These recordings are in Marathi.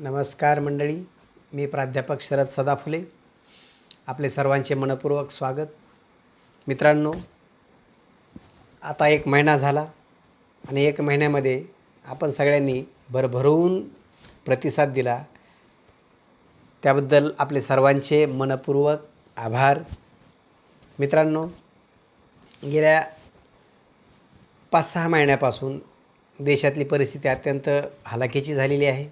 नमस्कार मंडळी, मी प्राध्यापक शरद सदाफुले. आपले सर्वांचे मनपूर्वक स्वागत. मित्रांनो, आता 1 महिना झाला आणि 1 महिन्यामध्ये आपण सगळ्यांनी भरभरून प्रतिसाद दिला. त्याबद्दल आपले सर्वांचे मनपूर्वक आभार. मित्रांनो, गेल्या 5-6 महिन्यापासून देशातली परिस्थिती अत्यंत हलाखीची झालेली आहे.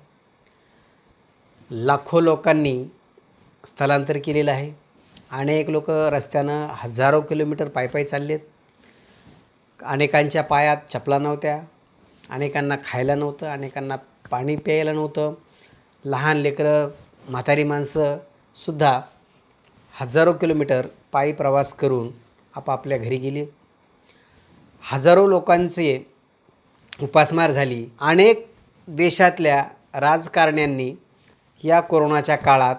लाखो लोकांनी स्थलांतर केलेलं आहे. अनेक लोक रस्त्यानं हजारो किलोमीटर पायी चाललेत. अनेकांच्या पायात चपला नव्हत्या, अनेकांना खायला नव्हतं, अनेकांना पाणी प्यायला नव्हतं. लहान लेकरं, म्हातारी माणसंसुद्धा हजारो किलोमीटर पायी प्रवास करून आपापल्या घरी गेली. हजारो लोकांचे उपासमार झाली. अनेक देशातल्या राजकारण्यांनी या कोरोनाच्या काळात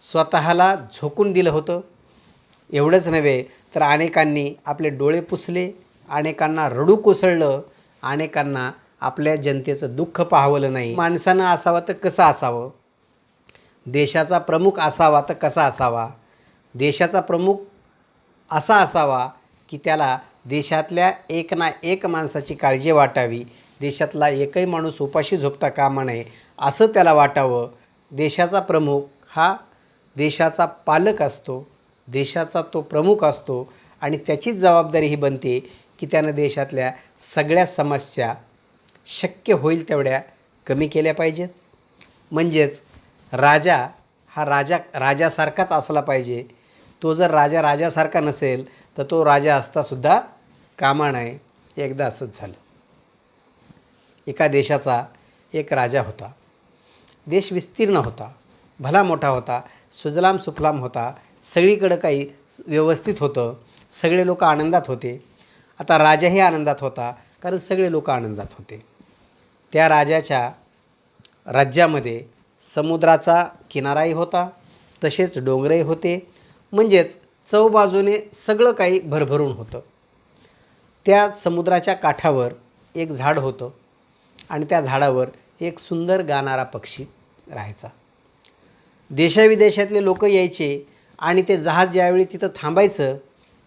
स्वतःला झोकून दिलं होतं. एवढंच नव्हे तर अनेकांनी आपले डोळे पुसले, अनेकांना रडू कोसळलं, अनेकांना आपल्या जनतेचं दुःख पाहवलं नाही. माणसानं असावं तर कसं असावं, देशाचा प्रमुख असावा तर कसा असावा. देशाचा प्रमुख असा असावा की त्याला देशातल्या एक ना एक माणसाची काळजी वाटावी, देशातला एकही माणूस उपाशी झोपता कामा नये असं त्याला वाटावं. देशाचा प्रमुख हा देशाचा पालक असतो, देशाचा तो प्रमुख असतो आणि त्याचीच जबाबदारी ही बनते की त्यानं देशातल्या सगळ्या समस्या शक्य होईल तेवढ्या कमी केल्या पाहिजेत. म्हणजेच राजा हा राजासारखाच असला पाहिजे. तो जर राजासारखा नसेल तर तो राजा असतासुद्धा कामा नये. एकदा असंच झालं. एका देशाचा एक राजा होता. देश विस्तीर्ण होता, भला मोठा होता, सुजलाम सुफलाम होता, सगळीकडं काही व्यवस्थित होतं, सगळे लोक आनंदात होते. आता राजाही आनंदात होता कारण सगळे लोक आनंदात होते. त्या राजाच्या राज्यामध्ये समुद्राचा किनाराही होता, तसेच डोंगरही होते. म्हणजेच चौबाजूने सगळं काही भरभरून होतं. त्या समुद्राच्या काठावर एक झाड होतं आणि त्या झाडावर एक सुंदर गाणारा पक्षी राहायचा. देशाविदेशातले लोक यायचे आणि ते जहाज ज्यावेळी तिथं थांबायचं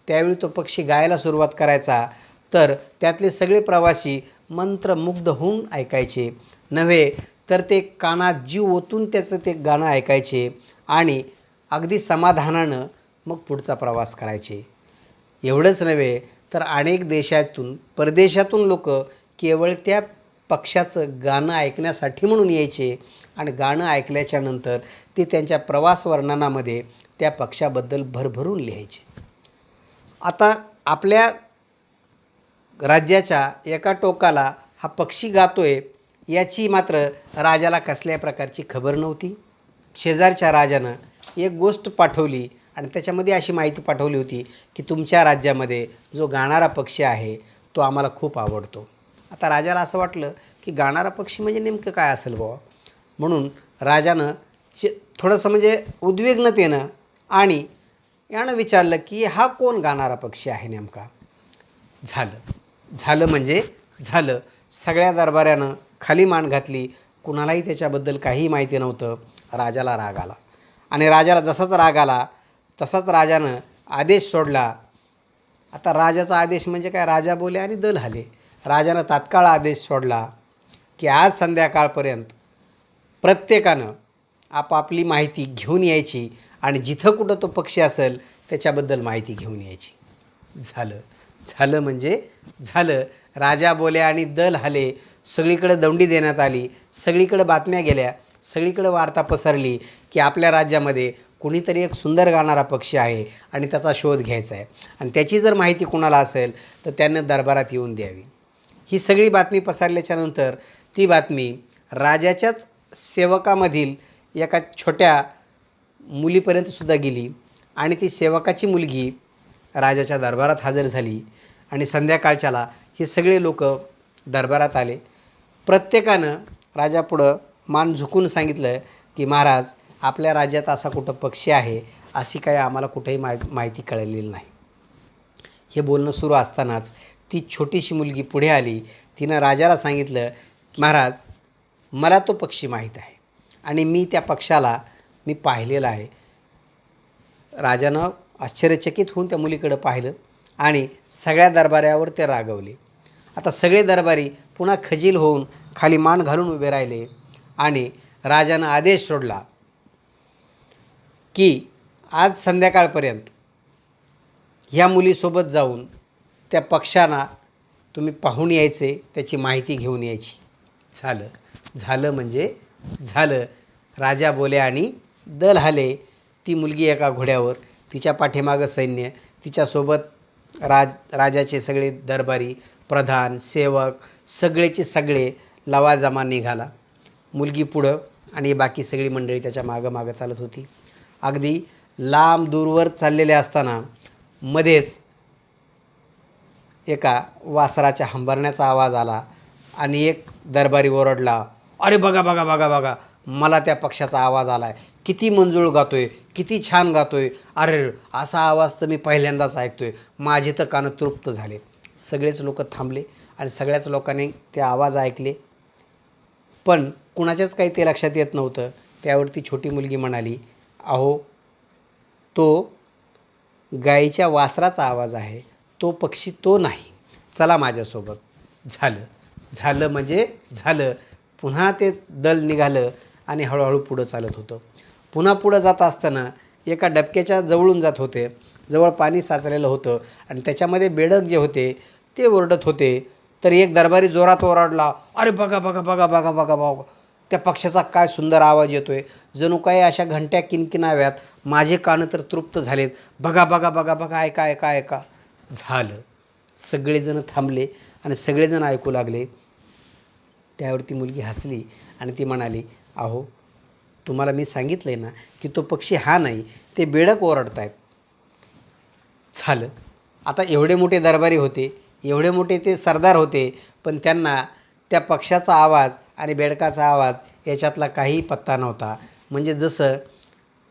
त्यावेळी तो पक्षी गायला सुरुवात करायचा. तर त्यातले सगळे प्रवासी मंत्रमुग्ध होऊन ऐकायचे. नव्हे तर ते कानात जीव ओतून त्याचं ते गाणं ऐकायचे आणि अगदी समाधानानं मग पुढचा प्रवास करायचे. एवढंच नव्हे तर अनेक देशातून, परदेशातून लोक केवळ त्या पक्ष्याचं गाणं ऐकण्यासाठी म्हणून यायचे आणि गाणं ऐकल्याच्या नंतर ते त्यांच्या प्रवास वर्णनामध्ये त्या पक्ष्याबद्दल भरभरून लिहायचे. आता आपल्या राज्याच्या एका टोकाला हा पक्षी गातोय याची मात्र राजाला कसल्या प्रकारची खबर नव्हती. शेजारच्या राजानं एक गोष्ट पाठवली आणि त्याच्यामध्ये अशी माहिती पाठवली होती की तुमच्या राज्यामध्ये जो गाणारा पक्षी आहे तो आम्हाला खूप आवडतो. आता राजाला असं वाटलं की गाणारा पक्षी म्हणजे नेमकं काय असेल बाबा. म्हणून राजानं थोडंसं म्हणजे उद्विग्नतेनं आणि यानं विचारलं की हा कोण गाणारा पक्षी आहे नेमका. झालं म्हणजे झालं. सगळ्या दरबाऱ्यानं खाली मान घातली. कुणालाही त्याच्याबद्दल काहीही माहिती नव्हतं. राजाला राग आला आणि राजाला जसाच राग आला तसाच राजानं आदेश सोडला. आता राजाचा आदेश म्हणजे काय, राजा बोले आणि दल हाले. राजानं तात्काळ आदेश सोडला की आज संध्याकाळपर्यंत प्रत्येकानं आपापली माहिती घेऊन यायची आणि जिथं कुठं तो पक्षी असेल त्याच्याबद्दल माहिती घेऊन यायची. झालं म्हणजे झालं. राजा बोले आणि दल हाले. सगळीकडे दंडी देण्यात आली, सगळीकडे बातम्या गेल्या, सगळीकडे वार्ता पसरली की आपल्या राज्यामध्ये कुणीतरी एक सुंदर गाणारा पक्षी आहे आणि त्याचा शोध घ्यायचा आहे आणि त्याची जर माहिती कुणाला असेल तर त्यानं दरबारात येऊन द्यावी. ही सगळी बातमी पसरल्याच्यानंतर ती बातमी राजाच्याच सेवकामधील एका छोट्या मुलीपर्यंतसुद्धा गेली आणि ती सेवकाची मुलगी राजाच्या दरबारात हजर झाली आणि संध्याकाळच्याला हे सगळे लोक दरबारात आले. प्रत्येकानं राजापुढं मान झुकून सांगितलं की महाराज, आपल्या राज्यात असा कुठं पक्षी आहे अशी काही आम्हाला कुठेही माहिती कळलेली नाही. हे बोलणं सुरू असतानाच ती छोटीशी मुलगी पुढे आली. तिनं राजाला सांगितलं की महाराज, मला तो पक्षी माहीत आहे आणि मी त्या पक्षाला मी पाहिलेलं आहे. राजानं आश्चर्यचकित होऊन त्या मुलीकडं पाहिलं आणि सगळ्या दरबाऱ्यावर ते रागवले. आता सगळे दरबारी पुन्हा खजील होऊन खाली मान घालून उभे राहिले आणि राजानं आदेश सोडला की आज संध्याकाळपर्यंत ह्या मुलीसोबत जाऊन त्या पक्षांना तुम्ही पाहून यायचे, त्याची माहिती घेऊन यायची. झालं म्हणजे झालं. राजा बोले आणि दल हाले. ती मुलगी एका घोड्यावर, तिच्या पाठीमागं सैन्य, तिच्यासोबत राजाचे सगळे दरबारी, प्रधान, सेवक, सगळेचे सगळे लवाजमा निघाला. मुलगी पुढं आणि बाकी सगळी मंडळी त्याच्या मागं चालत होती. अगदी लांब दूरवर चाललेले असताना मध्येच एका वासराच्या हंबरण्याचा आवाज आला आणि एक दरबारी ओरडला, अरे बघा बघा बघा बघा, मला त्या पक्षाचा आवाज आला आहे. किती मंजूळ गातोय, किती छान गातोय. अरे असा आवाज तर मी पहिल्यांदाच ऐकतोय. माझे तर कान तृप्त झाले. सगळेच लोक थांबले आणि सगळ्याच लोकांनी ते आवाज ऐकले, पण कुणाच्याच काही ते लक्षात येत नव्हतं. त्यावरती छोटी मुलगी म्हणाली, अहो तो गाईच्या वासराचा आवाज आहे, तो पक्षी तो नाही, चला माझ्यासोबत. झालं म्हणजे झालं. पुन्हा ते दल निघालं आणि हळूहळू पुढं चालत होतं. पुन्हा पुढं जात असताना एका डबक्याच्या जवळून जात होते. जवळ पाणी साचलेलं होतं आणि त्याच्यामध्ये बेडक जे होते ते ओरडत होते. तर एक दरबारी जोरात ओरडला, अरे बघा बघा बघा बघा बघा बघा, त्या पक्षाचा काय सुंदर आवाज येतोय. जणू काही अशा घंट्या किनकिनाव्यात. माझे कान तर तृप्त झालेत. बघा बघा बघा बघा, ऐका ऐका ऐका. झालं. सगळेजण थांबले आणि सगळेजण ऐकू लागले. त्यावरती मुलगी हसली आणि ती म्हणाली, अहो तुम्हाला मी सांगितलं आहे ना की तो पक्षी हा नाही, ते बेडक ओरडत आहेत. झालं. आता एवढे मोठे दरबारी होते, एवढे मोठे ते सरदार होते, पण त्यांना त्या पक्षाचा आवाज आणि बेडकाचा आवाज याच्यातला काही पत्ता नव्हता. म्हणजे जसं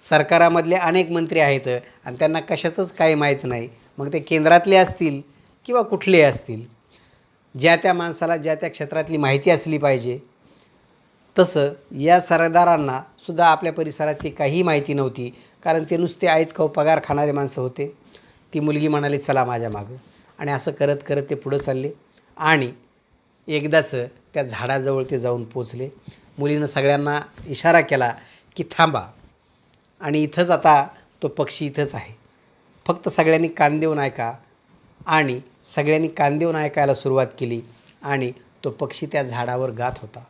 सरकारामधले अनेक मंत्री आहेत आणि त्यांना कशाचंच काही माहीत नाही. मग ते केंद्रातले असतील किंवा कुठले असतील. ज्या त्या माणसाला ज्या त्या क्षेत्रातली माहिती असली पाहिजे. तसं या सरदारांना सुद्धा आपल्या परिसरातली काही माहिती नव्हती, कारण ते नुसते आईत खाऊ पगार खाणारे माणसं होते. ती मुलगी म्हणाली, चला माझ्या मागं. आणि असं करत करत ते पुढं चालले आणि एकदाच त्या झाडाजवळ ते जाऊन पोचले. मुलीनं सगळ्यांना इशारा केला की थांबा, आणि इथंच आता तो पक्षी इथंच आहे, फक्त सगळ्यांनी कान देऊन ऐका. आणि सगळ्यांनी कान देऊन ऐकायला सुरुवात केली आणि तो पक्षी त्या झाडावर गात होता.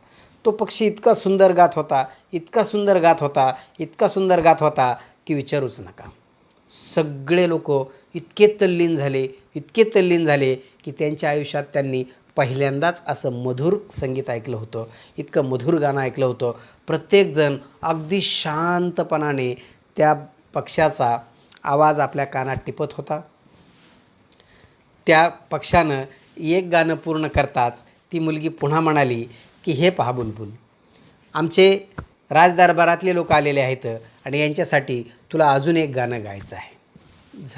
तो पक्षी इतका सुंदर गात होता, इतका सुंदर गात होता, इतका सुंदर गात होता की विचारूच नका. सगळे लोक इतके तल्लीन झाले की त्यांच्या आयुष्यात त्यांनी पहिल्यांदाच असं मधुर संगीत ऐकलं होतं, इतकं मधुर गाणं ऐकलं होतं. प्रत्येकजण अगदी शांतपणाने त्या पक्षाचा आवाज आपल्या कानात टिपत होता. त्या पक्षानं एक गाणं पूर्ण करताच ती मुलगी पुन्हा म्हणाली की हे पहा बुलबुल, आमचे राजदरबारातले लोक आलेले आहेत आणि यांच्यासाठी तुला अजून एक गाणं गायचं आहे.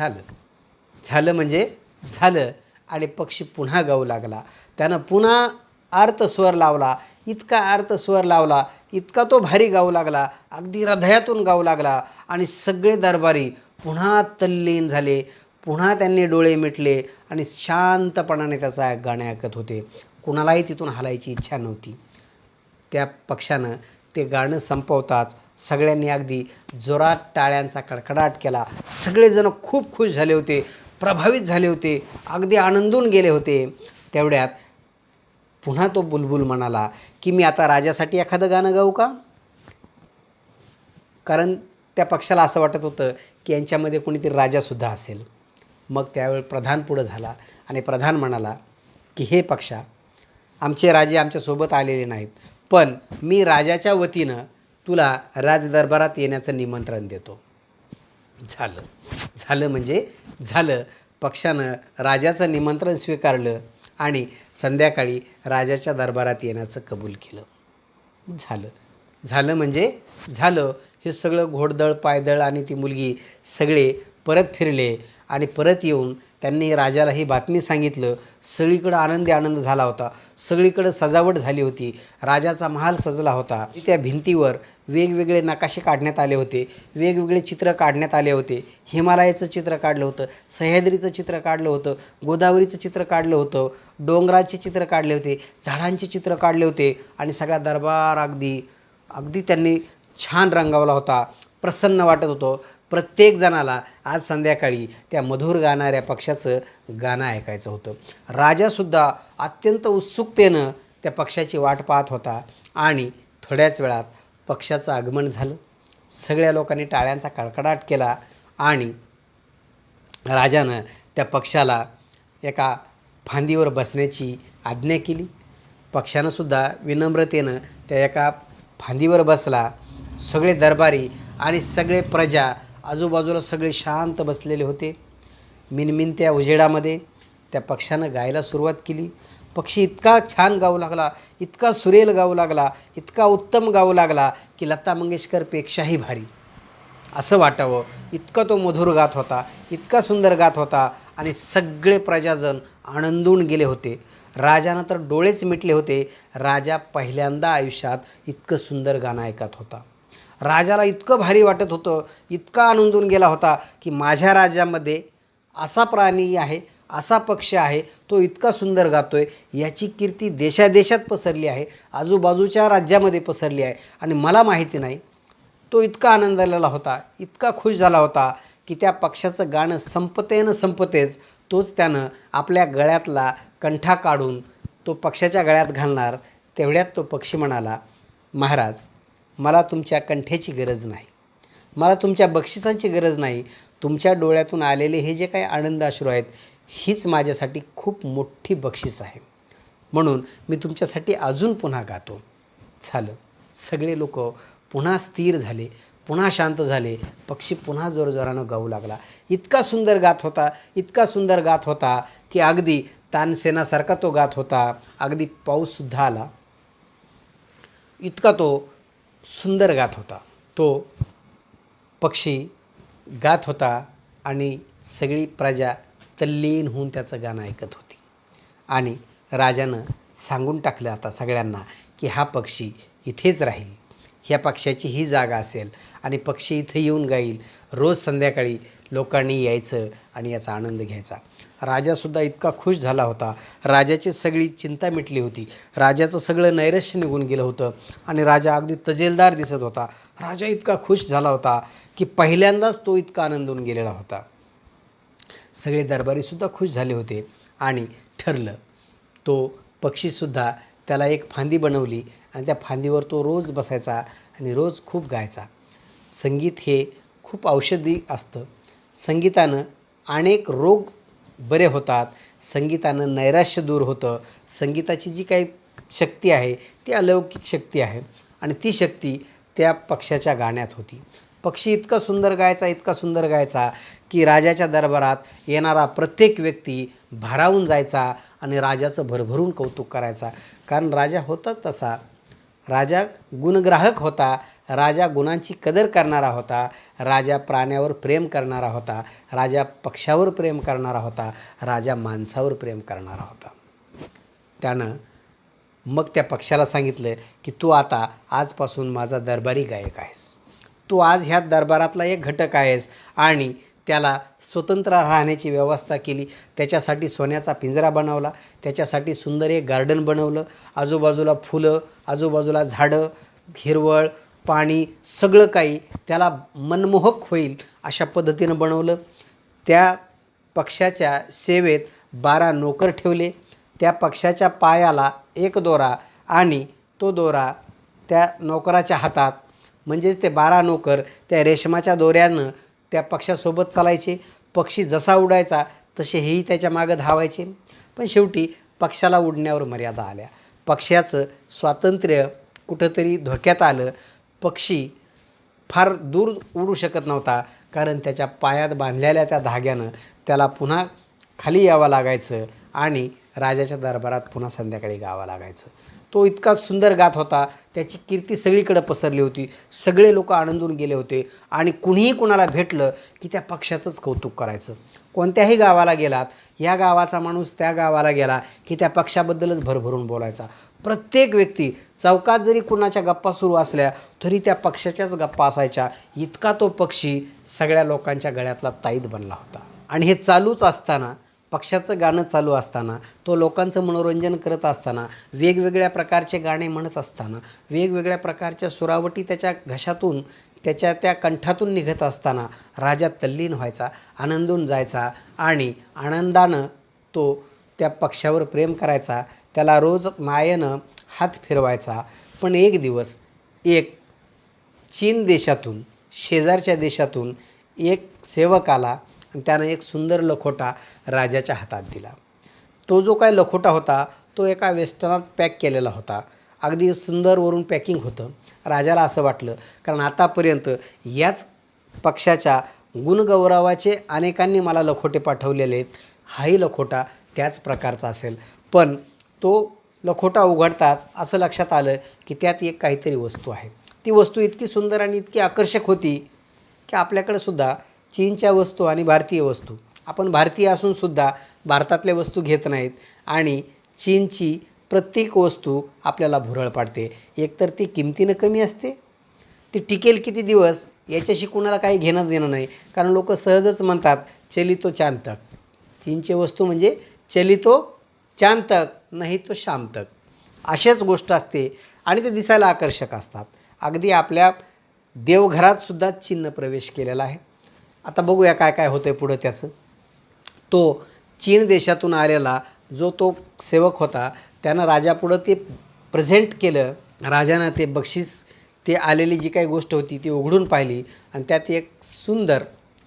झालं म्हणजे झालं. आणि पक्षी पुन्हा गाऊ लागला. त्यानं पुन्हा आर्तस्वर लावला, इतका आर्तस्वर लावला, इतका तो भारी गाऊ लागला, अगदी हृदयातून गाऊ लागला. आणि सगळे दरबारी पुन्हा तल्लीन झाले. पुन्हा त्यांनी डोळे मिटले आणि शांतपणाने त्याचा गाणे ऐकत होते. कुणालाही तिथून हलायची इच्छा नव्हती. त्या पक्षानं ते गाणं संपवताच सगळ्यांनी अगदी जोरात टाळ्यांचा कडकडाट केला. सगळेजण खूप खुश झाले होते, प्रभावित झाले होते, अगदी आनंदून गेले होते. तेवढ्यात पुन्हा तो बुलबुल म्हणाला की मी आता राजासाठी एखादं गाणं गाऊ का? कारण त्या पक्षाला असं वाटत होतं की यांच्यामध्ये कोणीतरी राजासुद्धा असेल. मग त्यावेळी प्रधान पुढं झाला आणि प्रधान म्हणाला की हे पक्षा, आमचे राजे आमच्यासोबत आलेले नाहीत, पण मी राजाच्या वतीनं तुला राजदरबारात येण्याचं निमंत्रण देतो. झालं म्हणजे झालं. पक्षानं राजाचं निमंत्रण स्वीकारलं आणि संध्याकाळी राजाच्या दरबारात येण्याचं कबूल केलं. झालं म्हणजे झालं. हे सगळं घोडदळ पायदळ आणि ती मुलगी सगळे परत फिरले आणि परत येऊन त्यांनी राजाला ही बातमी सांगितलं. सगळीकडं आनंद झाला होता. सगळीकडं सजावट झाली होती. राजाचा महाल सजला होता. त्या भिंतीवर वेगवेगळे नकाशे काढण्यात आले होते, वेगवेगळे चित्र काढण्यात आले होते. हिमालयाचं चित्र काढलं होतं, सह्याद्रीचं चित्र काढलं होतं, गोदावरीचं चित्र काढलं होतं, डोंगराचे चित्र काढले होते, झाडांचे चित्र काढले होते आणि सगळा दरबार अगदी अगदी त्यांनी छान रंगवला होता. प्रसन्न वाटत होतं. प्रत्येक जणाला आज संध्याकाळी त्या मधुर गाणाऱ्या पक्षाचं गाणं ऐकायचं होतं. राजासुद्धा अत्यंत उत्सुकतेनं त्या पक्षाची वाट पाहत होता आणि थोड्याच वेळात पक्षाचं आगमन झालं. सगळ्या लोकांनी टाळ्यांचा कडकडाट केला आणि राजानं त्या पक्षाला एका फांदीवर बसण्याची आज्ञा केली. पक्षानंसुद्धा विनम्रतेनं त्या एका फांदीवर बसला. सगळे दरबारी आणि सगळे प्रजा आजूबाजूला सगळे शांत बसलेले होते. मिनमिनत्या उजेडामध्ये त्या पक्षानं गायला सुरुवात केली. पक्षी इतका छान गाऊ लागला, इतका सुरेल गाऊ लागला, इतका उत्तम गाऊ लागला की लता मंगेशकरपेक्षाही भारी असं वाटावं इतका तो मधुर गात होता, इतका सुंदर गात होता आणि सगळे प्रजाजन आनंदून गेले होते. राजानं तर डोळेच मिटले होते. राजा पहिल्यांदा आयुष्यात इतकं सुंदर गाणं ऐकत होता. राजाला इतकं भारी वाटत होतं, इतका आनंदून गेला होता की माझ्या राज्यामध्ये असा प्राणी आहे, असा पक्षी आहे, तो इतका सुंदर गातोय, याची कीर्ती देशादेशात पसरली आहे, आजूबाजूच्या राज्यामध्ये पसरली आहे आणि मला माहिती नाही. तो इतका आनंदलेला होता, इतका खुश झाला होता की त्या पक्षाचं गाणं संपतेच तोच त्यानं आपल्या गळ्यातला कंठा काढून तो पक्षाच्या गळ्यात घालणार. तेवढ्यात तो पक्षी म्हणाला, महाराज, मला तुमच्या कंठ्याची गरज नाही, मला तुमच्या बक्षिसांची गरज नाही. तुमच्या डोळ्यातून आलेले हे जे काही आनंद अश्रू आहेत, हीच माझ्यासाठी खूप मोठी बक्षीस आहे. म्हणून मी तुमच्यासाठी अजून पुन्हा गातो. झालं. सगळे लोक पुन्हा स्थिर झाले, पुन्हा शांत झाले. पक्षी पुन्हा जोरजोरानं गाऊ लागला. इतका सुंदर गात होता, इतका सुंदर गात होता की अगदी तानसेनासारखा तो गात होता. अगदी पाऊससुद्धा आला. इतका तो सुंदर गात होता. तो पक्षी गात होता आणि सगळी प्रजा तल्लीन होऊन त्याचं गाणं ऐकत होती. आणि राजानं सांगून टाकलं आता सगळ्यांना की हा पक्षी इथेच राहील, ह्या पक्षाची ही जागा असेल आणि पक्षी इथे येऊन गाईल. रोज संध्याकाळी लोकांनी यायचं आणि याचा आनंद घ्यायचा. राजासुद्धा इतका खुश झाला होता. राजाची सगळी चिंता मिटली होती. राजाचं सगळं नैराश्य निघून गेलं होतं आणि राजा अगदी तजेलदार दिसत होता. राजा इतका खुश झाला होता की पहिल्यांदाच तो इतका आनंदून गेलेला होता. सगळे दरबारीसुद्धा खुश झाले होते आणि ठरलं, तो पक्षीसुद्धा त्याला एक फांदी बनवली आणि त्या फांदीवर तो रोज बसायचा आणि रोज खूप गायचा. संगीत हे खूप औषधी असतं. संगीतानं अनेक रोग बरे होतात. संगीतानं नैराश्य दूर होतं. संगीताची जी काही शक्ती आहे ती अलौकिक शक्ती आहे आणि ती शक्ती त्या पक्ष्याच्या गाण्यात होती. पक्षी इतका सुंदर गायचा, इतका सुंदर गायचा की राजाच्या दरबारात येणारा प्रत्येक व्यक्ती भारावून जायचा आणि राजाचं भरभरून कौतुक करायचा. कारण राजा होता तसा. राजा गुणग्राहक होता. राजा गुणांची कदर करणारा होता. राजा प्राण्यावर प्रेम करणारा होता. राजा पक्षावर प्रेम करणारा होता. राजा माणसावर प्रेम करणारा होता. त्यानं मग त्या पक्षाला सांगितलं की तू आता आजपासून माझा दरबारी गायक आहेस. तू आज ह्या दरबारातला एक घटक आहेस आणि त्याला स्वतंत्र राहण्याची व्यवस्था केली. त्याच्यासाठी सोन्याचा पिंजरा बनवला. त्याच्यासाठी सुंदर एक गार्डन बनवलं. आजूबाजूला फुलं, आजूबाजूला झाडं, हिरवळ, पाणी, सगळं काही त्याला मनमोहक होईल अशा पद्धतीनं बनवलं. त्या पक्षाच्या सेवेत 12 नोकर ठेवले. त्या पक्षाच्या पायाला एक दोरा आणि तो दोरा त्या नोकराच्या हातात. म्हणजेच ते 12 नोकर त्या रेशमाच्या दोऱ्यानं त्या पक्षासोबत चालायचे. पक्षी जसा उडायचा तसे हेही त्याच्या मागं धावायचे. पण शेवटी पक्षाला उडण्यावर मर्यादा आल्या. पक्षाचं स्वातंत्र्य कुठंतरी धोक्यात आलं. पक्षी फार दूर उडू शकत नव्हता कारण त्याच्या पायात बांधलेल्या त्या धाग्यानं त्याला पुन्हा खाली यावं लागायचं आणि राजाच्या दरबारात पुन्हा संध्याकाळी गावं लागायचं. तो इतका सुंदर गात होता. त्याची कीर्ती सगळीकडे पसरली होती. सगळे लोक आनंदून गेले होते आणि कुणीही कुणाला भेटलं की त्या पक्षाचंच कौतुक करायचं. कोणत्याही गावाला गेलात, या गावाचा माणूस त्या गावाला गेला की त्या पक्षाबद्दलच भरभरून बोलायचा. प्रत्येक व्यक्ती चौकात जरी कुणाच्या गप्पा सुरू असल्या तरी त्या पक्षाच्याच गप्पा असायच्या. इतका तो पक्षी सगळ्या लोकांच्या गळ्यातला ताईत बनला होता. आणि हे चालूच असताना, पक्षाचं गाणं चालू असताना, तो लोकांचं मनोरंजन करत असताना, वेगवेगळ्या प्रकारचे गाणे म्हणत असताना, वेगवेगळ्या प्रकारच्या सुरावटी त्याच्या घशातून, त्याच्या त्या कंठातून निघत असताना राजा तल्लीन व्हायचा, आनंदून जायचा आणि आनंदानं तो त्या पक्षावर प्रेम करायचा, त्याला रोज मायेनं हात फिरवायचा. पण एक दिवस एक चीन देशातून, शेजारच्या देशातून एक सेवक आला आणि त्यानं एक सुंदर लखोटा राजाच्या हातात दिला. तो जो काय लखोटा होता तो एका वेस्टर्नात पॅक केलेला होता. अगदी सुंदर वरून पॅकिंग होतं. राजाला असं वाटलं, कारण आतापर्यंत याच पक्षाच्या गुणगौरवाचे अनेकांनी मला लखोटे पाठवलेले आहेत, हाही लखोटा त्याच प्रकारचा असेल. पण तो लखोटा उघडताच असं लक्षात आलं की त्यात एक काहीतरी वस्तू आहे. ती वस्तू इतकी सुंदर आणि इतकी आकर्षक होती की आपल्याकडे सुद्धा चीनच्या वस्तू आणि भारतीय वस्तू, आपण भारतीय असूनसुद्धा भारतातल्या वस्तू घेत नाहीत आणि चीनची प्रत्येक वस्तू आपल्याला भुरळ पाडते. एकतर ती किमतीनं कमी असते, ती टिकेल किती दिवस याच्याशी कुणाला काही घेणं देणं नाही, कारण लोक सहजच म्हणतात चली तो चांद तक. चीनची वस्तू म्हणजे चली तो चांद तक, नाही तो शाम तक, अशाच गोष्ट असते आणि ते दिसायला आकर्षक असतात. अगदी आपल्या देवघरातसुद्धा चीननं प्रवेश केलेला आहे. आता बघूया काय काय होतं आहे पुढं त्याचं. तो चीन देशातून आलेला जो तो सेवक होता त्यानं राजापुढं ते प्रेझेंट केलं. राजानं ते बक्षीस, ते आलेली जी काही गोष्ट होती ती उघडून पाहिली आणि त्यात एक सुंदर,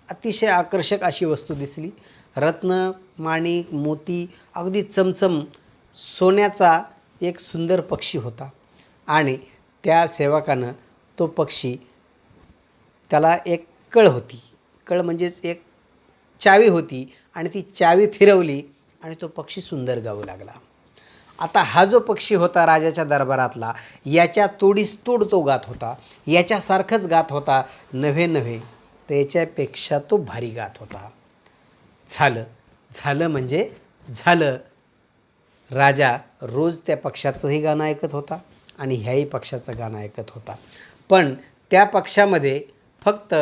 अतिशय आकर्षक अशी वस्तू दिसली. रत्न, माणिक, मोती, अगदी चमचम सोन्याचा एक सुंदर पक्षी होता. आणि त्या सेवकानं तो पक्षी, त्याला एक कळ होती, कळ म्हणजेच एक चावी होती, आणि ती चावी फिरवली आणि तो पक्षी सुंदर गाऊ लागला. आता हा जो पक्षी होता राजाच्या दरबारातला, याच्या तोडीस तोड तो गात होता, याच्यासारखंच गात होता, नव्हे त्याच्यापेक्षा तो भारी गात होता. झालं म्हणजे झालं. राजा रोज त्या पक्षाचंही गाणं ऐकत होता आणि ह्याही पक्षाचं गाणं ऐकत होता. पण त्या पक्षामध्ये फक्त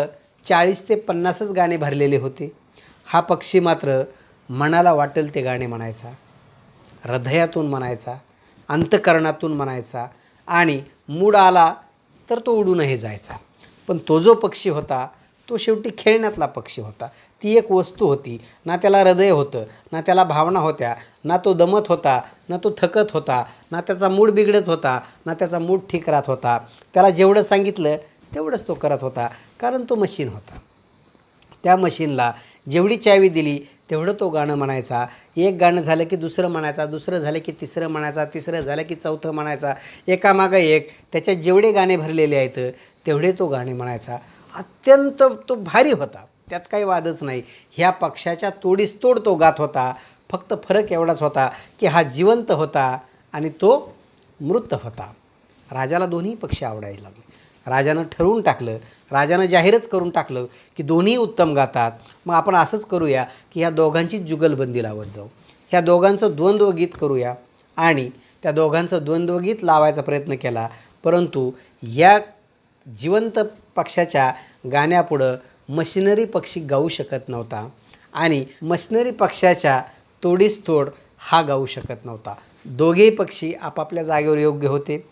40 ते 50च गाणे भरलेले होते. हा पक्षी मात्र मनाला वाटेल ते गाणे म्हणायचा, हृदयातून म्हणायचा, अंतकरणातून म्हणायचा आणि मूड आला तर तो उडूनही जायचा. पण तो जो पक्षी होता तो शेवटी खेळण्यातला पक्षी होता. ती एक वस्तू होती. ना त्याला हृदय होतं, ना त्याला भावना होत्या, ना तो दमत होता, ना तो थकत होता, ना त्याचा मूड बिघडत होता, ना त्याचा मूड ठीक राहत होता. त्याला जेवढं सांगितलं तेवढंच तो करत होता, कारण तो मशीन होता. त्या मशीनला जेवढी चावी दिली तेवढं तो गाणं म्हणायचा. एक गाणं झालं की दुसरं म्हणायचा, दुसरं झालं की तिसरं म्हणायचा, तिसरं झालं की चौथं म्हणायचा, एकामागं एक. त्याच्यात जेवढे गाणे भरलेले आहेत तेवढे तो गाणे म्हणायचा. अत्यंत तो भारी होता, त्यात काही वादच नाही. ह्या पक्षाच्या तोडीस तोड तो गात होता. फक्त फरक एवढाच होता की हा जिवंत होता आणि तो मृत होता. राजाला दोन्ही पक्षी आवडायला लागले. राजानं ठरवून टाकलं, राजानं जाहीरच करून टाकलं की दोन्ही उत्तम गातात. मग आपण असंच करूया की ह्या दोघांचीच जुगलबंदी लावत जाऊ, ह्या दोघांचं द्वंद्वगीत करूया. आणि त्या दोघांचं द्वंद्वगीत लावायचा प्रयत्न केला. परंतु या जिवंत पक्षाच्या गाण्यापुढं मशिनरी पक्षी गाऊ शकत नव्हता आणि मशिनरी पक्षाच्या तोडीस तोड हा गाऊ शकत नव्हता. दोघेही पक्षी आपापल्या जागेवर योग्य होते.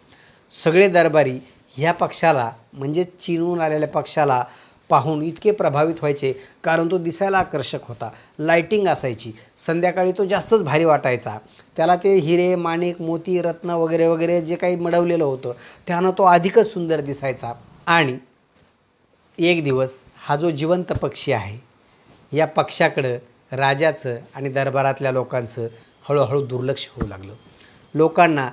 सगळे दरबारी ह्या पक्षाला, म्हणजे चीनहून आलेल्या पक्षाला पाहून इतके प्रभावित व्हायचे, कारण तो दिसायला आकर्षक होता. लाईटिंग असायची, संध्याकाळी तो जास्तच भारी वाटायचा. त्याला ते हिरे, माणिक, मोती, रत्न वगैरे वगैरे जे काही मडवलेलं होतं त्यानं तो अधिकच सुंदर दिसायचा. आणि एक दिवस हा जो जिवंत पक्षी आहे, या पक्षाकडं राजाचं आणि दरबारातल्या लोकांचं हळूहळू दुर्लक्ष होऊ लागलं. लोकांना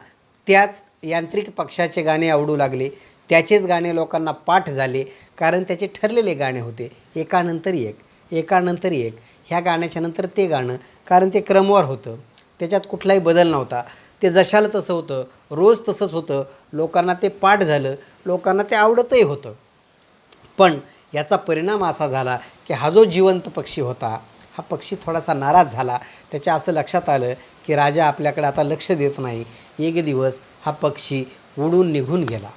त्याच यांत्रिक पक्षाचे गाणे आवडू लागले, त्याचेच गाणे लोकांना पाठ झाले, कारण त्याचे ठरलेले गाणे होते, एकानंतर एक, एकानंतर एक. ह्या गाण्याच्या नंतर ते गाणं, कारण ते क्रमवार होतं, त्याच्यात कुठलाही बदल नव्हता. ते जशाला तसं होतं, रोज तसंच होतं. लोकांना ते पाठ झालं, लोकांना ते आवडतही होतं. पण याचा परिणाम असा झाला की हा जो जिवंत पक्षी होता, हा पक्षी थोडासा नाराज झाला. त्याच्या असं लक्षात आलं की राजा आपल्याकडे आता लक्ष देत नाही. एक दिवस हा पक्षी उडून निघून गेला.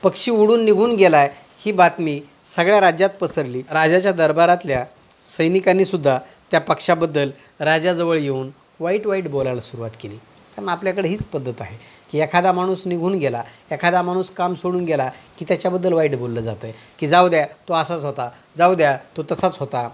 पक्षी उडून निघून गेलाय ही बातमी सगळ्या राज्यात पसरली. राजाच्या दरबारातल्या सैनिकांनीसुद्धा त्या पक्षाबद्दल राजाजवळ येऊन वाईट वाईट बोलायला सुरुवात केली. कारण आपल्याकडे हीच पद्धत आहे की एखादा माणूस निघून गेला, एखादा माणूस काम सोडून गेला की त्याच्याबद्दल वाईट बोललं जातं आहे की जाऊ द्या तो असाच होता, जाऊ द्या तो तसाच होता.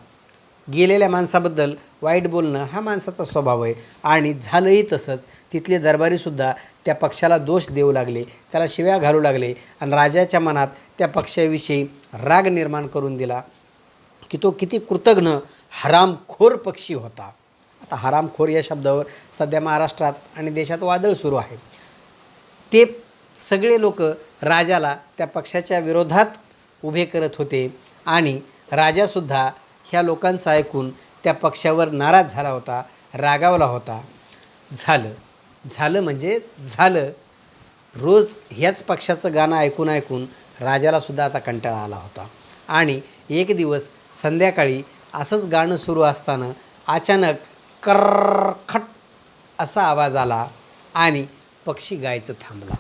गेलेल्या माणसाबद्दल वाईट बोलणं हा माणसाचा स्वभाव आहे. आणि झालंही तसंच. तिथले दरबारीसुद्धा त्या पक्षाला दोष देऊ लागले, त्याला शिव्या घालू लागले आणि राजाच्या मनात त्या पक्षाविषयी राग निर्माण करून दिला की तो किती कृतघ्न हरामखोर पक्षी होता. आता हरामखोर या शब्दावर सध्या महाराष्ट्रात आणि देशात वादळ सुरू आहे. ते सगळे लोक राजाला त्या पक्षाच्या विरोधात उभे करत होते आणि राजासुद्धा ह्या लोकांचं ऐकून त्या पक्षावर नाराज झाला होता, रागावला होता. झालं म्हणजे झालं. रोज ह्याच पक्षाचं गाणं ऐकून ऐकून राजालासुद्धा आता कंटाळा आला होता. आणि एक दिवस संध्याकाळी असंच गाणं सुरू असताना अचानक कर्रखट असा आवाज आला आणि पक्षी गायचं थांबला.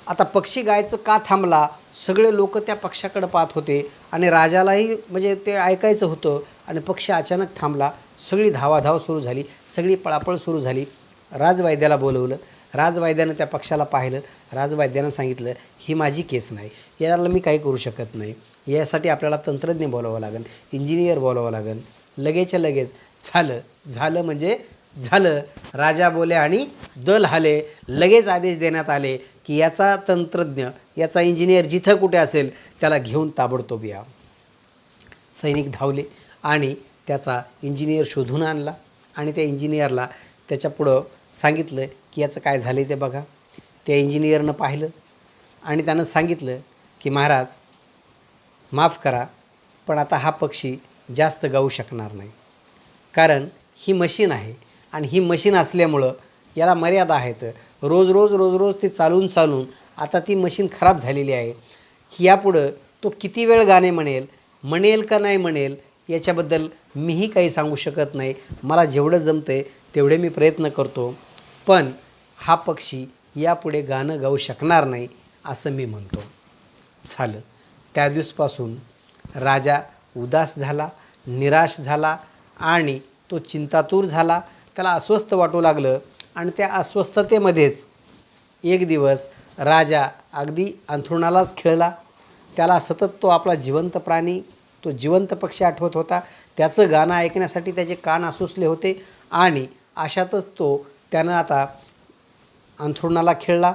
आता पक्षी गायचं का थांबला? सगळे लोक त्या पक्षाकडे पाहत होते आणि राजालाही म्हणजे ते ऐकायचं होतं. आणि पक्षी अचानक थांबला. सगळी धावाधाव सुरू झाली, सगळी पळापळ सुरू झाली. राजवैद्याला बोलवलं. राजवैद्यानं त्या पक्षाला पाहिलं. राजवैद्यानं सांगितलं ही माझी केस नाही, याला मी काही करू शकत नाही, यासाठी आपल्याला तंत्रज्ञ बोलावं लागेल, इंजिनियर बोलावं लागेल. लगेचच्या लगेच झालं म्हणजे झालं. राजा बोले आणि दल हाले. लगेच आदेश देण्यात आले की याचा तंत्रज्ञ, याचा इंजिनियर जिथं कुठे असेल त्याला घेऊन ताबडतोब या. सैनिक धावले आणि त्याचा इंजिनियर शोधून आणला आणि त्या इंजिनियरला त्याच्यापुढं सांगितलं की याचं काय झालं आहे ते बघा. त्या इंजिनियरनं पाहिलं आणि त्यानं सांगितलं की महाराज माफ करा, पण आता हा पक्षी जास्त गाऊ शकणार नाही, कारण ही मशीन आहे आणि ही मशीन असल्यामुळं याला मर्यादा आहेत. रोज ती चालून आता ती मशीन खराब झालेली आहे. यापुढं तो किती वेळ गाणे म्हणेल का नाही म्हणेल याच्याबद्दल मीही काही सांगू शकत नाही. मला जेवढं जमतं आहे तेवढे मी प्रयत्न करतो, पण हा पक्षी यापुढे गाणं गाऊ शकणार नाही असं मी म्हणतो. झालं. त्या दिवसापासून राजा उदास झाला, निराश झाला आणि तो चिंतातूर झाला. त्याला अस्वस्थ वाटू लागलं आणि त्या अस्वस्थतेमध्येच एक दिवस राजा अगदी अंथरुणालाच खिळला. त्याला सतत तो आपला जिवंत प्राणी, तो जिवंत पक्षी आठवत होता. त्याचं गाणं ऐकण्यासाठी त्याचे कान आसुसले होते आणि अशातच त्यानं आता अंथरुणाला खिळला.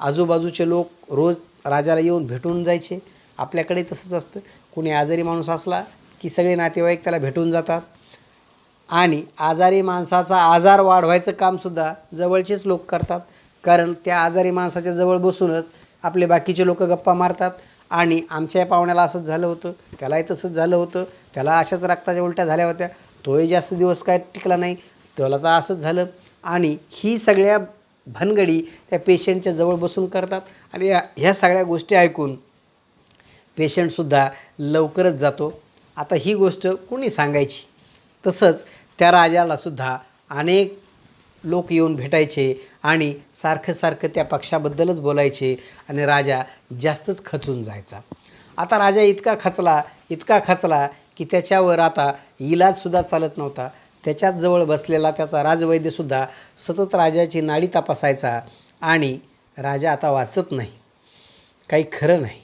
आजूबाजूचे लोक रोज राजाला येऊन भेटून जायचे. आपल्याकडे तसंच असतं. कोणी आजारी माणूस असला की सगळे नातेवाईक त्याला भेटून जातात आणि आजारी माणसाचा आजार वाढवायचं कामसुद्धा जवळचेच लोक करतात. कारण त्या आजारी माणसाच्या जवळ बसूनच आपले बाकीचे लोक गप्पा मारतात आणि आमच्या पाहुण्याला असंच झालं होतं, त्यालाही तसंच झालं होतं, त्याला अशाच रक्ताच्या उलट्या झाल्या होत्या, तोही जास्त दिवस काय टिकला नाही, त्याला तर असंच झालं. आणि ही सगळ्या भानगडी त्या पेशंटच्या जवळ बसून करतात आणि ह्या सगळ्या गोष्टी ऐकून पेशंटसुद्धा लवकरच जातो. आता ही गोष्ट कोणी सांगायची? तसंच त्या राजालासुद्धा अनेक लोक येऊन भेटायचे आणि सारखं त्या पक्षाबद्दलच बोलायचे आणि राजा जास्तच खचून जायचा. आता राजा इतका खचला की त्याच्यावर आता इलाजसुद्धा चालत नव्हता. त्याच्याच जवळ बसलेला त्याचा राजवैद्यसुद्धा सतत राजाची नाडी तपासायचा आणि राजा आता वाचत नाही, काही खरं नाही,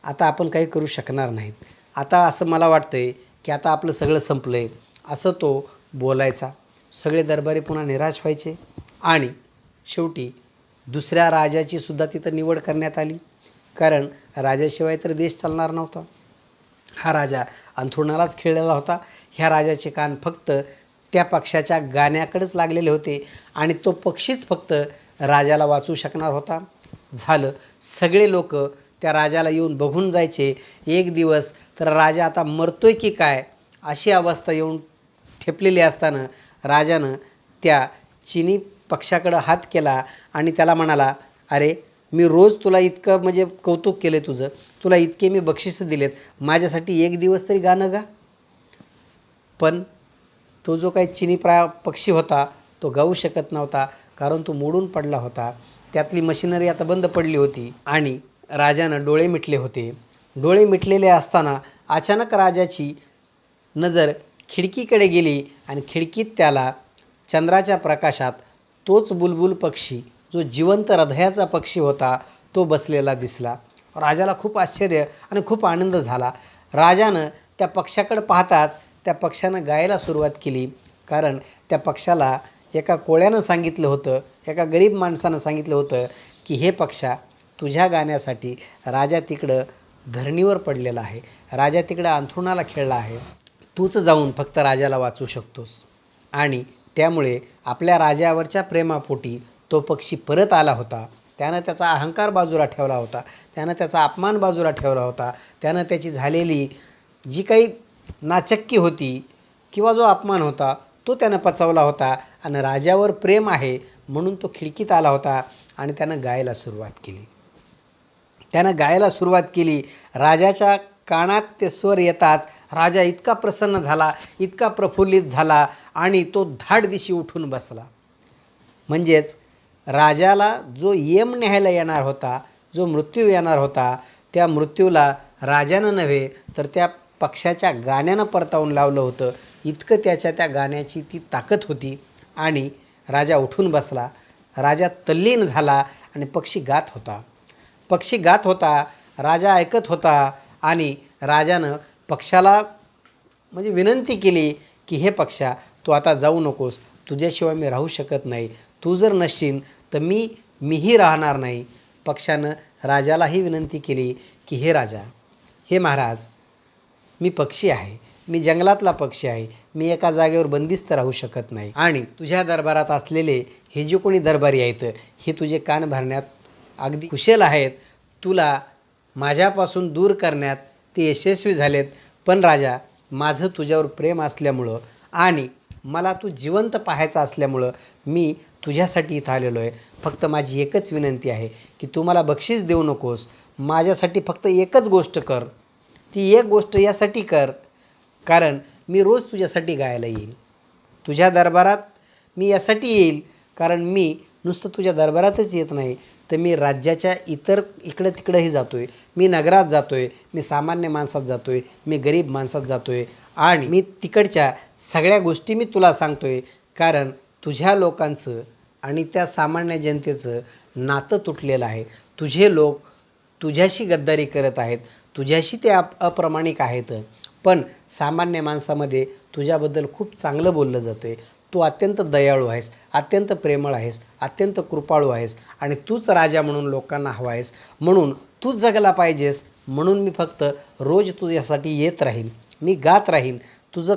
आता आपण काही करू शकणार नाहीत, आता असं मला वाटतं आहे की आता आपलं सगळं संपलं आहे असं तो बोलायचा. सगळे दरबारी पुन्हा निराश व्हायचे आणि शेवटी दुसऱ्या राजाची सुद्धा तिथं निवड करण्यात आली, कारण राजाशिवाय तर देश चालणार नव्हता. हा राजा अंथरुणालाच खिळलेला होता. ह्या राजाचे कान फक्त त्या पक्षाच्या गाण्याकडेच लागलेले होते आणि तो पक्षीच फक्त राजाला वाचू शकणार होता. झालं. सगळे लोक त्या राजाला येऊन बघून जायचे. एक दिवस तर राजा आता मरतोय की काय अशी अवस्था येऊन ठेपलेली असताना राजानं त्या चिनी पक्षाकडं हात केला आणि त्याला म्हणाला, अरे मी रोज तुला इतकं म्हणजे कौतुक केलं तुझं, तुला इतके मी बक्षिसं दिलेत, माझ्यासाठी एक दिवस तरी गाणं गा. पण तो जो काही चिनी पक्षी होता तो गाऊ शकत नव्हता, कारण तो मोडून पडला होता. त्यातली मशिनरी आता बंद पडली होती आणि राजानं डोळे मिटले होते. डोळे मिटलेले असताना अचानक राजाची नजर खिडकीकडे गेली आणि खिडकीत त्याला चंद्राच्या प्रकाशात तोच बुलबुल पक्षी, जो जिवंत हृदयाचा पक्षी होता, तो बसलेला दिसला. राजाला खूप आश्चर्य आणि खूप आनंद झाला. राजानं त्या पक्षाकडे पाहताच त्या पक्षानं गायला सुरुवात केली, कारण त्या पक्षाला एका कोळ्यानं सांगितलं होतं, एका गरीब माणसानं सांगितलं होतं की हे पक्षा, तुझ्या गाण्यासाठी राजा तिकडं धरणीवर पडलेला आहे, राजा तिकडं अंथरुणाला खेळला आहे, तूच जाऊन फक्त राजाला वाचू शकतोस. आणि त्यामुळे आपल्या राजावरच्या प्रेमापोटी तो पक्षी परत आला होता. त्यानं त्याचा अहंकार बाजूला ठेवला होता, त्यानं त्याचा अपमान बाजूला ठेवला होता, त्यानं त्याची झालेली जी काही नाचक्की होती किंवा जो अपमान होता तो त्यानं पचवला होता आणि राजावर प्रेम आहे म्हणून तो खिडकीत आला होता आणि त्यानं गायला सुरुवात केली. राजाच्या कानात ते स्वर येताच राजा इतका प्रसन्न झाला, इतका प्रफुल्लित झाला आणि तो धाड दिशी उठून बसला. म्हणजेच राजाला जो यम न्यायला येणार होता, जो मृत्यू येणार होता, त्या मृत्यूला राजानं नव्हे तर त्या पक्षाच्या गाण्यानं परतावून लावलं होतं. इतकं त्या गाण्याची ती ताकद होती. आणि राजा उठून बसला. राजा तल्लीन झाला आणि पक्षी गात होता. राजा ऐकत होता आणि राजानं पक्षाला म्हणजे विनंती केली की हे पक्षा, तू आता जाऊ नकोस, तुझ्याशिवाय मी राहू शकत नाही, तू जर नसशील तर मीही राहणार नाही. पक्षानं राजालाही विनंती केली की हे राजा, हे महाराज, मी पक्षी आहे, मी जंगलातला पक्षी आहे, मी एका जागेवर बंदिस्त राहू शकत नाही आणि तुझ्या दरबारात असलेले हे जे कोणी दरबारी आहेत हे तुझे कान भरण्यात अगदी कुशल आहेत, तुला माझ्यापासून दूर करण्यात ते यशस्वी झालेत. पण राजा, माझं तुझ्यावर प्रेम असल्यामुळं आणि मला तू जिवंत पाहायचा असल्यामुळं मी तुझ्यासाठी इथं आलेलो आहे. फक्त माझी एकच विनंती आहे की तू मला बक्षीस देऊ नकोस, माझ्यासाठी फक्त एकच गोष्ट कर. ती एक गोष्ट यासाठी कर कारण मी रोज तुझ्यासाठी गायला येईल, तुझ्या दरबारात मी यासाठी येईल कारण मी नुसतं तुझ्या दरबारातच येत नाही तर मी राज्याच्या इतर इकडं तिकडंही जातो आहे, मी नगरात जातो आहे, मी सामान्य माणसात जातो आहे, मी गरीब माणसात जातो आहे आणि मी तिकडच्या सगळ्या गोष्टी मी तुला सांगतो आहे कारण तुझ्या लोकांचं आणि त्या सामान्य जनतेचं नातं तुटलेलं आहे. तुझे लोक तुझ्याशी गद्दारी करत आहेत, तुझ्याशी ते अप्रामाणिक आहेत, पण सामान्य माणसामध्ये तुझ्याबद्दल खूप चांगलं बोललं जातं आहे. तू अत्यंत दयाळू आहेस, अत्यंत प्रेमळ आहेस, अत्यंत कृपाळू आहेस आणि तूच राजा म्हणून लोकांना हवा आहेस, म्हणून तूच जगला पाहिजेस. म्हणून मी फक्त रोज तुझ्यासाठी येत राहीन, मी गात राहीन. तुझं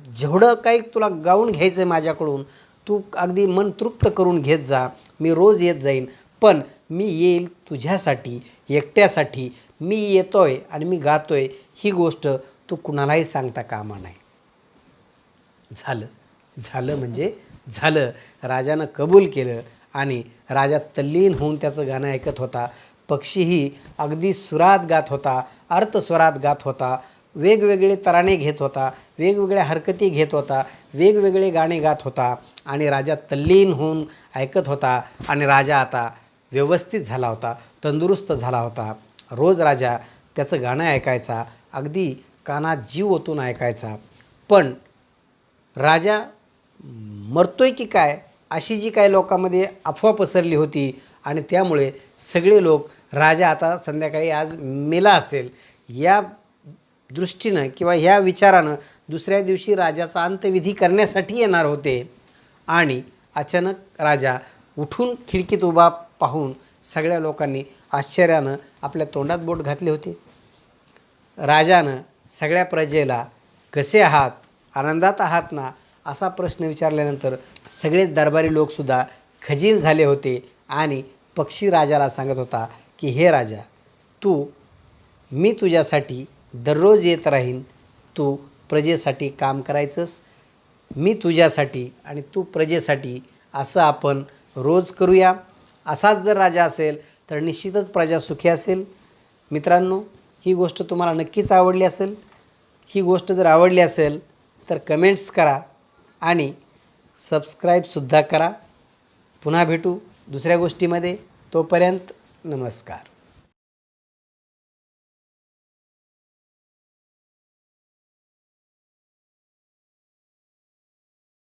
जेवढं काही तुला गाऊन घ्यायचं आहे माझ्याकडून तू अगदी मन तृप्त करून घेत जा, मी रोज येत जाईन. पण मी येईल तुझ्यासाठी, एकट्यासाठी. मी येतोय आणि मी गातोय ही गोष्ट तू कुणालाही सांगता कामा नाही. झालं म्हणजे झालं. राजानं कबूल केलं आणि राजा तल्लीन होऊन त्याचं गाणं ऐकत होता. पक्षीही अगदी सुरात गात होता, अर्थस्वरात गात होता, वेगवेगळे तराणे घेत होता, वेगवेगळ्या हरकती घेत होता, वेगवेगळे गाणे गात होता आणि राजा तल्लीन होऊन ऐकत होता. आणि राजा आता व्यवस्थित झाला होता, तंदुरुस्त झाला होता. रोज राजा त्याचं गाणं ऐकायचा, अगदी कानात जीव ओतून ऐकायचा. पण राजा मरतोय की काय अशी जी काय लोकांमध्ये अफवा पसरली होती आणि त्यामुळे सगळे लोक राजा आता संध्याकाळी आज मेला असेल या दृष्टीनं किंवा ह्या विचारानं दुसऱ्या दिवशी राजाचा अंत्यविधी करण्यासाठी येणार होते. आणि अचानक राजा उठून खिडकीत उभा पाहून सगळ्या लोकांनी आश्चर्यानं आपल्या तोंडात बोट घातले होते. राजानं सगळ्या प्रजेला कसे आहात, आनंदात आहात ना असा प्रश्न विचारल्यानंतर सगळेच दरबारी लोकसुद्धा खजील झाले होते. आणि पक्षी राजाला सांगत होता की हे राजा, मी तुझ्यासाठी दररोज येत राहीन, तू प्रजेसाठी काम करायचंस, मी तुझ्यासाठी आणि तू प्रजेसाठी, असं आपण रोज करूया. असाच जर राजा असेल तर निश्चितच प्रजा सुखी असेल. मित्रांनो, ही गोष्ट तुम्हाला नक्कीच आवडली असेल. ही गोष्ट जर आवडली असेल तर कमेंट्स करा आणि सबस्क्राईबसुद्धा करा. पुन्हा भेटू दुसऱ्या गोष्टीमध्ये. तोपर्यंत नमस्कार.